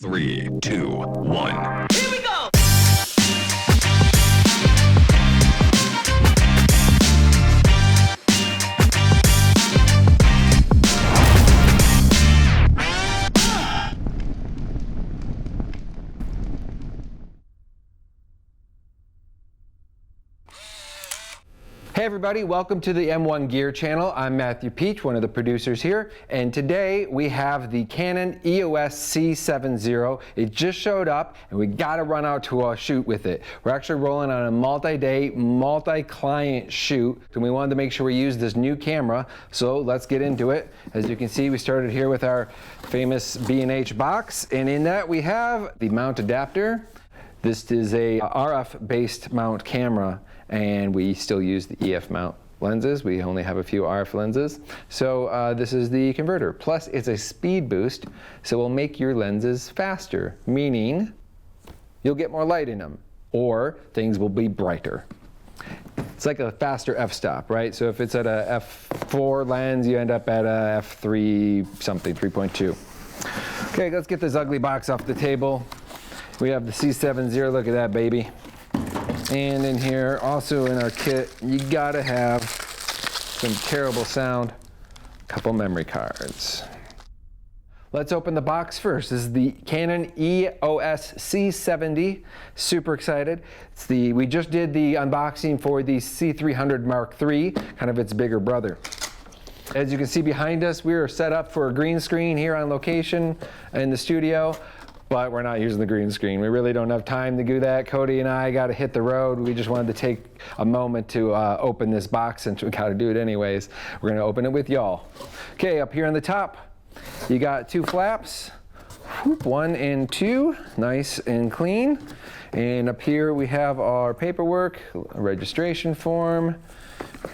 3, 2, 1. Here we go! Hey everybody, welcome to the M1 Gear channel. I'm Matthew Peach, one of the producers here, and today we have the Canon EOS C70. It just showed up and we gotta run out to a shoot with it. We're actually rolling on a multi-day, multi-client shoot, and we wanted to make sure we use this new camera, so let's get into it. As you can see, we started here with our famous B&H box, and in that we have the mount adapter. This is a RF-based mount camera, and we still use the EF mount lenses. We only have a few RF lenses. So this is the converter. Plus it's a speed boost, so it will make your lenses faster, meaning you'll get more light in them, or things will be brighter. It's like a faster f-stop, right? So if it's at a f4 lens, you end up at a f3 something, 3.2. Okay, let's get this ugly box off the table. We have the C70, look at that baby. And in here, also in our kit, you gotta have some terrible sound, a couple memory cards. Let's open the box first. This is the Canon EOS C70. Super excited. We just did the unboxing for the C300 Mark III, kind of its bigger brother. As you can see behind us, we are set up for a green screen here on location in the studio. But we're not using the green screen. We really don't have time to do that. Cody and I got to hit the road. We just wanted to take a moment to open this box since we got to do it anyways. We're going to open it with y'all. Okay, up here on the top, you got two flaps, 1 and 2, nice and clean. And up here we have our paperwork, a registration form.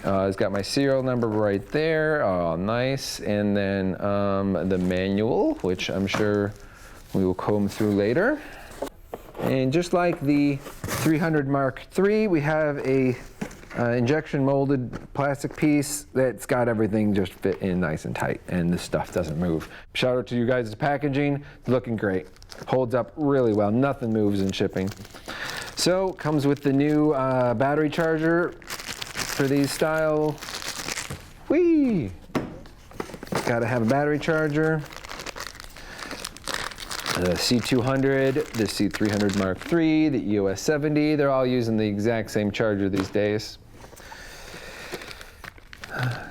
It's got my serial number right there. Oh, nice. And then the manual, which I'm sure we will comb through later. And just like the 300 Mark III, we have a injection molded plastic piece that's got everything just fit in nice and tight, and this stuff doesn't move. Shout out to you guys' packaging, it's looking great. Holds up really well, nothing moves in shipping. So, comes with the new battery charger for these style. Whee! Gotta have a battery charger. The C200, the C300 Mark III, the EOS C70, they're all using the exact same charger these days.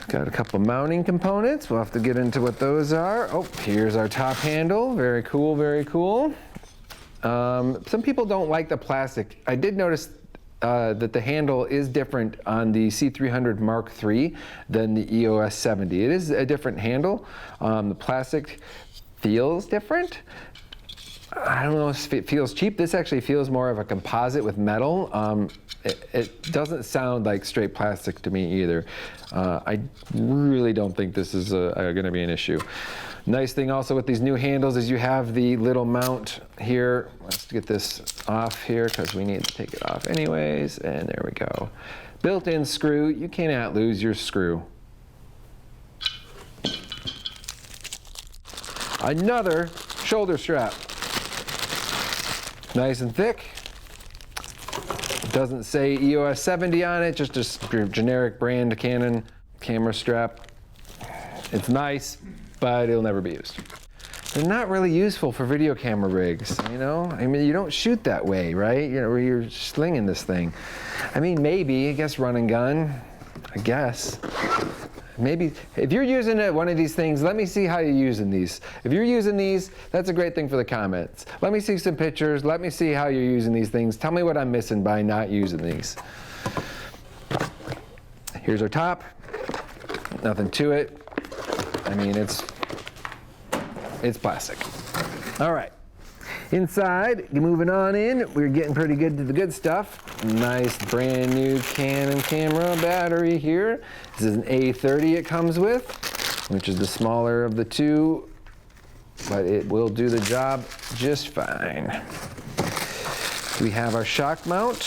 Got a couple mounting components. We'll have to get into what those are. Oh, here's our top handle. Very cool, very cool. Some people don't like the plastic. I did notice that the handle is different on the C300 Mark III than the EOS C70. It is a different handle. The plastic feels different. I don't know if it feels cheap. This actually feels more of a composite with metal. It doesn't sound like straight plastic to me either. I really don't think this is going to be an issue. Nice thing also with these new handles is you have the little mount here. Let's get this off here because we need to take it off anyways. And there we go. Built-in screw. You cannot lose your screw. Another shoulder strap. Nice and thick. Doesn't say EOS C70 on it, just a generic brand Canon camera strap. It's nice, but it'll never be used. They're not really useful for video camera rigs, you know? I mean, you don't shoot that way, right? You know, where you're slinging this thing. I mean, maybe, I guess run and gun, I guess. Maybe, if you're using one of these things, let me see how you're using these. If you're using these, that's a great thing for the comments. Let me see some pictures. Let me see how you're using these things. Tell me what I'm missing by not using these. Here's our top. Nothing to it. I mean, it's plastic. All right. Inside, moving on in, we're getting pretty good to the good stuff. Nice brand new Canon camera battery here. This is an A30 it comes with, which is the smaller of the two, but it will do the job just fine. We have our shock mount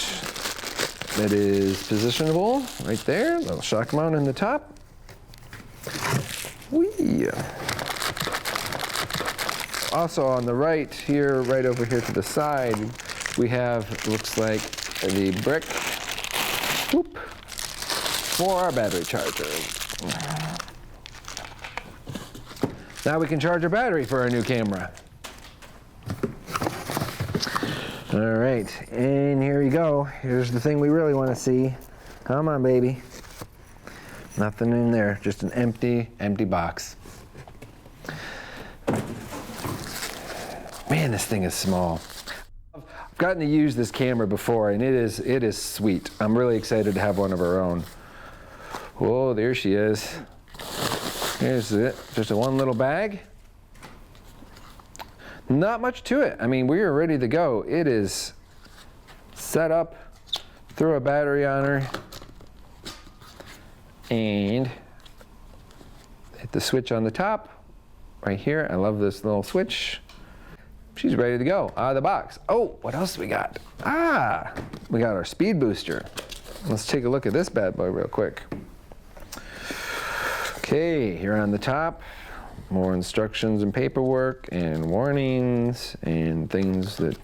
that is positionable right there. Little shock mount in the top. Whee! Also on the right here, right over here to the side, we have, looks like, the brick, whoop, for our battery charger. Now we can charge our battery for our new camera. All right, and here you go. Here's the thing we really want to see. Come on, baby. Nothing in there, just an empty box. Man, this thing is small. I've gotten to use this camera before, and it is sweet. I'm really excited to have one of our own. Whoa, there she is. Here's it, just a one little bag. Not much to it. I mean, we are ready to go. It is set up, throw a battery on her, and hit the switch on the top, right here. I love this little switch. She's ready to go out of the box. Oh, what else do we got? We got our speed booster. Let's take a look at this bad boy real quick. Okay, here on the top, more instructions and paperwork and warnings and things that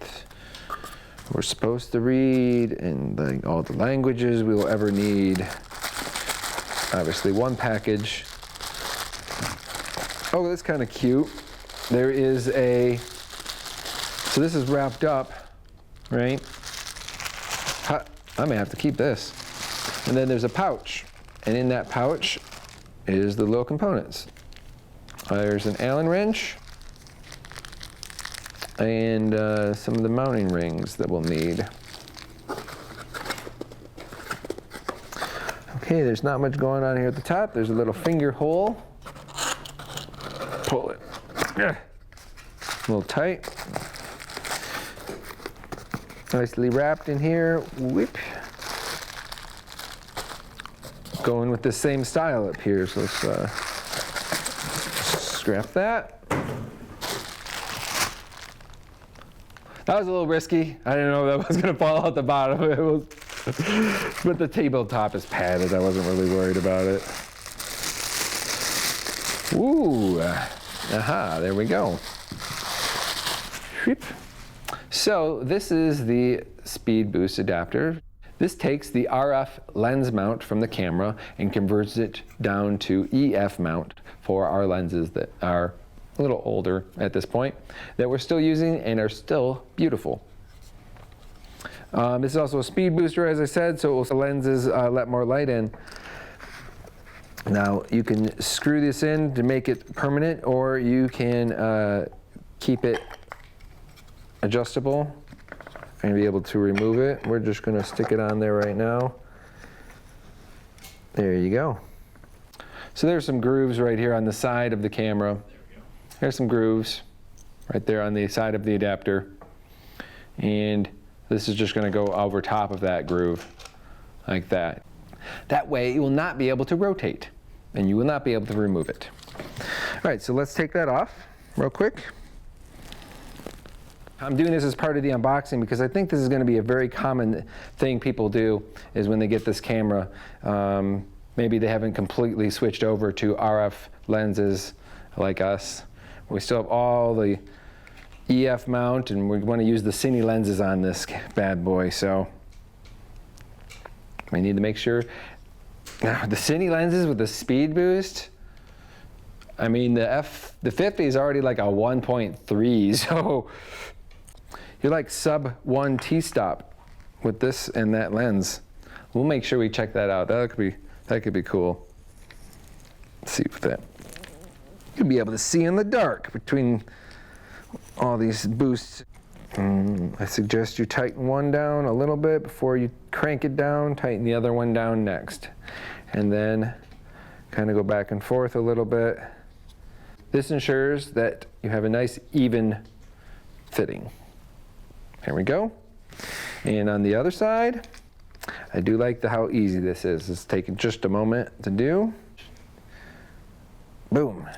we're supposed to read, and all the languages we will ever need. Obviously one package. Oh, that's kind of cute. There is so this is wrapped up, right? I may have to keep this. And then there's a pouch, and in that pouch is the little components. There's an Allen wrench and some of the mounting rings that we'll need. Okay, there's not much going on here at the top. There's a little finger hole. Pull it. A little tight. Nicely wrapped in here. Whip. Going with the same style up here, so let's scrap that. That was a little risky. I didn't know that was going to fall out the bottom. It was, but the tabletop is padded. I wasn't really worried about it. Ooh, aha, there we go. So this is the speed boost adapter. This takes the RF lens mount from the camera and converts it down to EF mount for our lenses that are a little older at this point, that we're still using and are still beautiful. This is also a speed booster, as I said, so the lenses let more light in. Now you can screw this in to make it permanent, or you can keep it adjustable and be able to remove it. We're just going to stick it on there right now. There you go. So there's some grooves right here on the side of the camera. There's some grooves right there on the side of the adapter. And this is just going to go over top of that groove like that. That way it will not be able to rotate and you will not be able to remove it. All right, so let's take that off real quick. I'm doing this as part of the unboxing because I think this is going to be a very common thing people do, is when they get this camera, maybe they haven't completely switched over to RF lenses like us. We still have all the EF mount, and we want to use the cine lenses on this bad boy, so we need to make sure. Now, the cine lenses with the speed boost, I mean, the 50 is already like a 1.3, so you're like sub 1 t-stop with this and that lens. We'll make sure we check that out. That could be cool. Let's see if that. You'll be able to see in the dark between all these boosts. I suggest you tighten one down a little bit before you crank it down. Tighten the other one down next, and then kind of go back and forth a little bit. This ensures that you have a nice even fitting. There we go. And on the other side, I do like how easy this is. It's taking just a moment to do. Boom.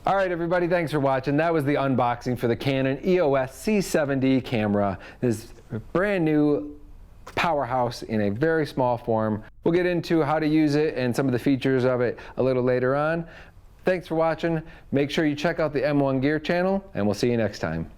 All right, everybody, thanks for watching. That was the unboxing for the Canon EOS C70 camera. This brand new powerhouse in a very small form. We'll get into how to use it and some of the features of it a little later on. Thanks for watching. Make sure you check out the M1 Gear channel, and we'll see you next time.